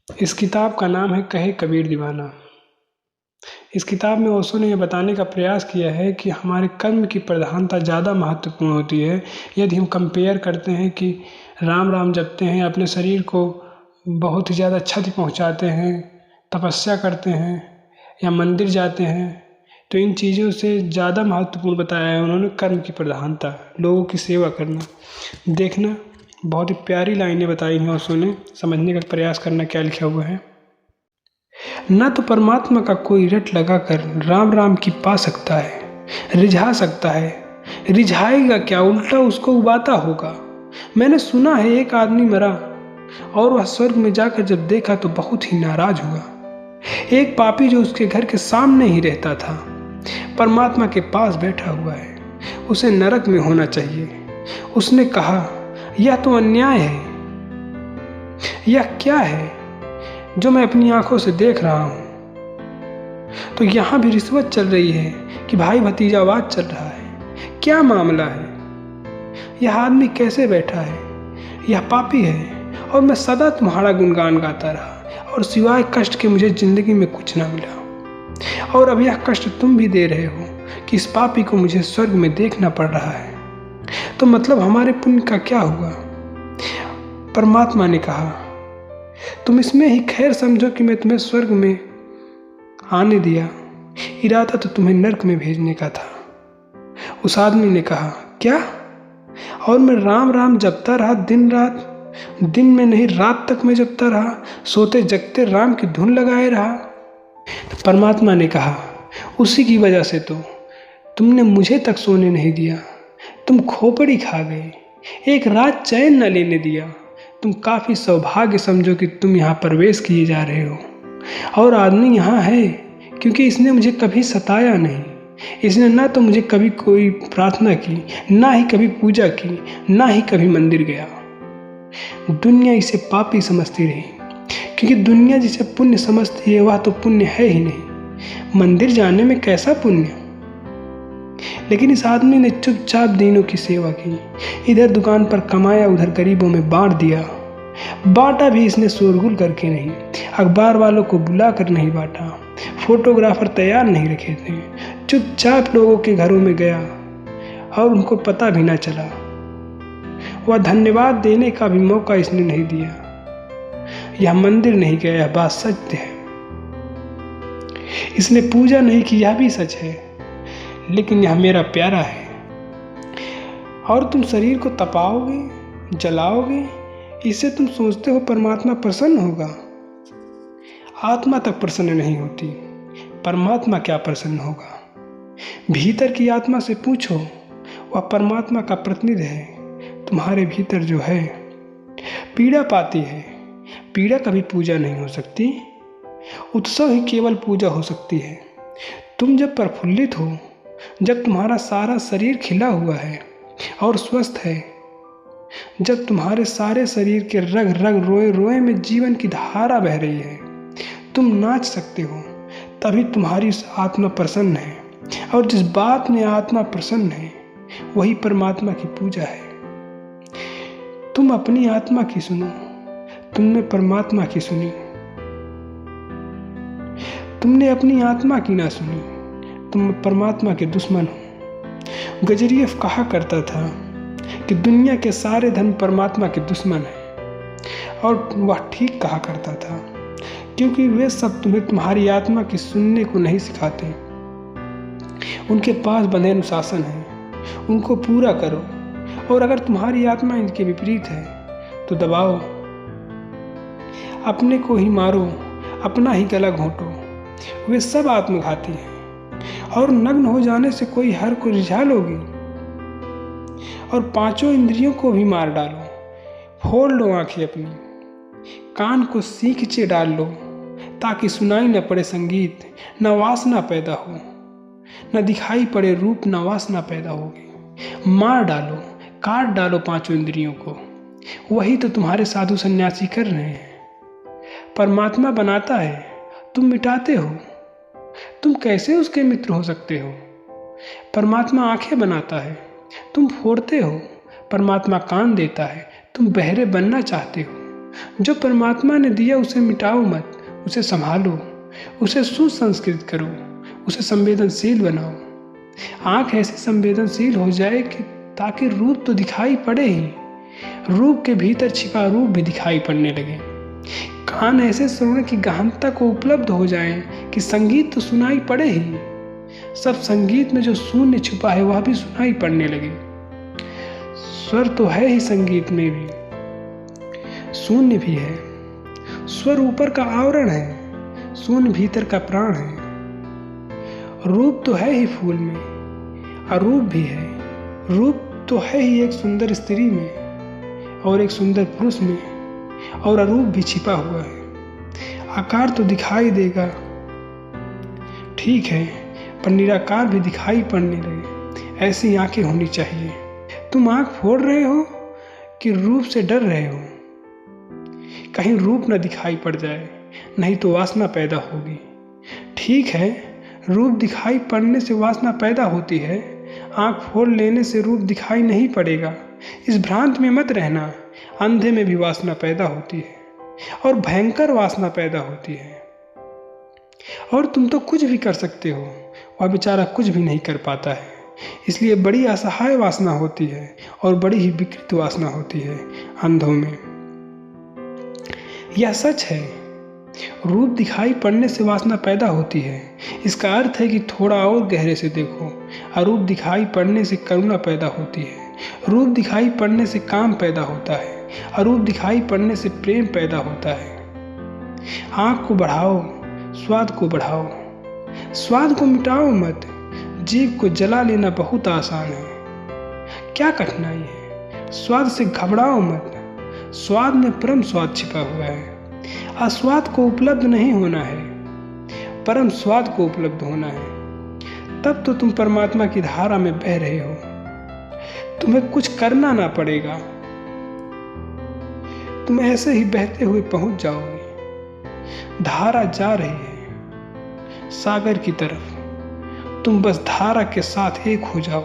इस किताब का नाम है कहे कबीर दीवाना। इस किताब में ओशो ने यह बताने का प्रयास किया है कि हमारे कर्म की प्रधानता ज़्यादा महत्वपूर्ण होती है। यदि हम कंपेयर करते हैं कि राम राम जपते हैं, अपने शरीर को बहुत ही ज़्यादा क्षति पहुंचाते हैं, तपस्या करते हैं या मंदिर जाते हैं, तो इन चीज़ों से ज़्यादा महत्वपूर्ण बताया है उन्होंने कर्म की प्रधानता, लोगों की सेवा करना। देखना, बहुत ही प्यारी लाइनें बताई हैं ओशो ने, समझने का प्रयास करना क्या लिखा हुआ है। न तो परमात्मा का कोई रट लगाकर राम राम की पा सकता है, रिझा सकता है। रिझाएगा क्या, उल्टा उसको उबाता होगा। मैंने सुना है एक आदमी मरा और वह स्वर्ग में जाकर जब देखा तो बहुत ही नाराज हुआ। एक पापी जो उसके घर के सामने ही रहता था, परमात्मा के पास बैठा हुआ है, उसे नरक में होना चाहिए। उसने कहा, यह तो अन्याय है। यह क्या है जो मैं अपनी आंखों से देख रहा हूं? तो यहां भी रिश्वत चल रही है कि भाई भतीजावाद चल रहा है। क्या मामला है? यह आदमी कैसे बैठा है? यह पापी है और मैं सदा तुम्हारा गुणगान गाता रहा और सिवाय कष्ट के मुझे जिंदगी में कुछ ना मिला। और अब यह कष्ट तुम भी दे रहे हो कि इस पापी को मुझे स्वर्ग में देखना पड़ रहा है। तो मतलब हमारे पुण्य का क्या हुआ? परमात्मा ने कहा, तुम इसमें ही खैर समझो कि मैं तुम्हें स्वर्ग में आने दिया, इरादा तो तुम्हें नरक में भेजने का था। उस आदमी ने कहा, क्या? और मैं राम राम जपता रहा दिन रात, दिन में नहीं रात तक मैं जपता रहा, सोते जगते राम की धुन लगाए रहा। तो परमात्मा ने कहा, उसी की वजह से तो तुमने मुझे तक सोने नहीं दिया। तुम खोपड़ी खा गए, एक रात चैन न लेने दिया। तुम काफ़ी सौभाग्य समझो कि तुम यहाँ प्रवेश किए जा रहे हो। और आदमी यहाँ है क्योंकि इसने मुझे कभी सताया नहीं। इसने ना तो मुझे कभी कोई प्रार्थना की, ना ही कभी पूजा की, ना ही कभी मंदिर गया। दुनिया इसे पापी समझती रही क्योंकि दुनिया जिसे पुण्य समझती है वह तो पुण्य है ही नहीं। मंदिर जाने में कैसा पुण्य? लेकिन इस आदमी ने चुपचाप दीनों की सेवा की। इधर दुकान पर कमाया, उधर गरीबों में बांट दिया। बांटा भी इसने शोरगुल करके नहीं, अखबार वालों को बुलाकर नहीं बांटा, फोटोग्राफर तैयार नहीं रखे थे। चुपचाप लोगों के घरों में गया और उनको पता भी ना चला। वह धन्यवाद देने का भी मौका इसने नहीं दिया। यह मंदिर नहीं गया, यह बात सत्य है। इसने पूजा नहीं की, यह भी सच है, लेकिन यह मेरा प्यारा है। और तुम शरीर को तपाओगे, जलाओगे, इससे तुम सोचते हो परमात्मा प्रसन्न होगा। आत्मा तक प्रसन्न नहीं होती, परमात्मा क्या प्रसन्न होगा? भीतर की आत्मा से पूछो, वह परमात्मा का प्रतिनिधि है। तुम्हारे भीतर जो है पीड़ा पाती है। पीड़ा कभी पूजा नहीं हो सकती, उत्सव ही केवल पूजा हो सकती है। तुम जब प्रफुल्लित हो, जब तुम्हारा सारा शरीर खिला हुआ है और स्वस्थ है, जब तुम्हारे सारे शरीर के रग रग रोए रोए में जीवन की धारा बह रही है, तुम नाच सकते हो, तभी तुम्हारी आत्मा प्रसन्न है। और जिस बात में आत्मा प्रसन्न है वही परमात्मा की पूजा है। तुम अपनी आत्मा की सुनो, तुमने परमात्मा की सुनी। तुमने अपनी आत्मा की ना सुनी, तुम परमात्मा के दुश्मन हो। गजरियफ कहा करता था कि दुनिया के सारे धन परमात्मा के दुश्मन हैं, और वह ठीक कहा करता था, क्योंकि वे सब तुम्हें तुम्हारी आत्मा की सुनने को नहीं सिखाते। उनके पास बंधे अनुशासन है, उनको पूरा करो, और अगर तुम्हारी आत्मा इनके विपरीत है तो दबाओ, अपने को ही मारो, अपना ही गला घोंटो। वे सब आत्मघाती हैं। और नग्न हो जाने से कोई हर को रिझा लोगे, और पांचों इंद्रियों को भी मार डालो। फोड़ लो आंखें अपनी, कान को सींचे डाल लो, ताकि सुनाई न पड़े संगीत, न वासना पैदा हो, न दिखाई पड़े रूप, न वासना पैदा होगी। मार डालो, काट डालो पांचों इंद्रियों को। वही तो तुम्हारे साधु सन्यासी कर रहे हैं। परमात्मा बनाता है, तुम मिटाते हो। तुम कैसे उसके मित्र हो सकते हो? परमात्मा आंखें बनाता है, तुम फोड़ते हो। परमात्मा कान देता है, तुम बहरे बनना चाहते हो। जो परमात्मा ने दिया उसे मिटाओ मत, उसे संभालो, उसे सुसंस्कृत करो, उसे संवेदनशील बनाओ। आँख ऐसी संवेदनशील हो जाए कि ताकि रूप तो दिखाई पड़े ही, रूप के भीतर छिपा रूप भी दिखाई पड़ने लगे। कान ऐसे श्रवण की गहनता को उपलब्ध हो जाएं कि संगीत तो सुनाई पड़े ही, सब संगीत में जो शून्य छुपा है वह भी सुनाई पड़ने लगे। स्वर तो है ही संगीत में भी, शून्य भी है। स्वर ऊपर का आवरण है, शून्य भीतर का प्राण है। रूप तो है ही फूल में, अरूप भी है। रूप तो है ही एक सुंदर स्त्री में और एक सुंदर पुरुष में, और अरूप भी छिपा हुआ है। आकार तो दिखाई देगा, ठीक है, पर निराकार भी दिखाई पड़ने लगे। ऐसी आंखें होनी चाहिए। तुम आंख फोड़ रहे हो कि रूप से डर रहे हो? कहीं रूप न दिखाई पड़ जाए, नहीं तो वासना पैदा होगी। ठीक है, रूप दिखाई पड़ने से वासना पैदा होती है, आंख फोड़ लेने से रूप दिखाई नहीं पड़ेगा। इस भ्रांत में मत रहना। अंधे में भी वासना पैदा होती है और भयंकर वासना पैदा होती है। और तुम तो कुछ भी कर सकते हो, वह बेचारा कुछ भी नहीं कर पाता है। इसलिए बड़ी असहाय वासना होती है और बड़ी ही विकृत वासना होती है अंधों में। यह सच है, रूप दिखाई पड़ने से वासना पैदा होती है। इसका अर्थ है कि थोड़ा और गहरे से देखो। अरूप दिखाई पड़ने से करुणा पैदा होती है, रूप दिखाई पड़ने से काम पैदा होता है, अरूप दिखाई पड़ने से प्रेम पैदा होता है। आँख को बढ़ाओ, स्वाद को बढ़ाओ, स्वाद को मिटाओ मत। जीभ को जला लेना बहुत आसान है, क्या कठिनाई है? स्वाद से घबराओ मत, स्वाद में परम स्वाद छिपा हुआ है। आस्वाद को उपलब्ध नहीं होना है, परम स्वाद को उपलब्ध होना है। तब तो तुम परमात्मा की धारा में बह रहे हो, तुम्हें कुछ करना ना पड़ेगा, तुम ऐसे ही बहते हुए पहुंच जाओगे। धारा जा रही है सागर की तरफ, तुम बस धारा के साथ एक हो जाओ।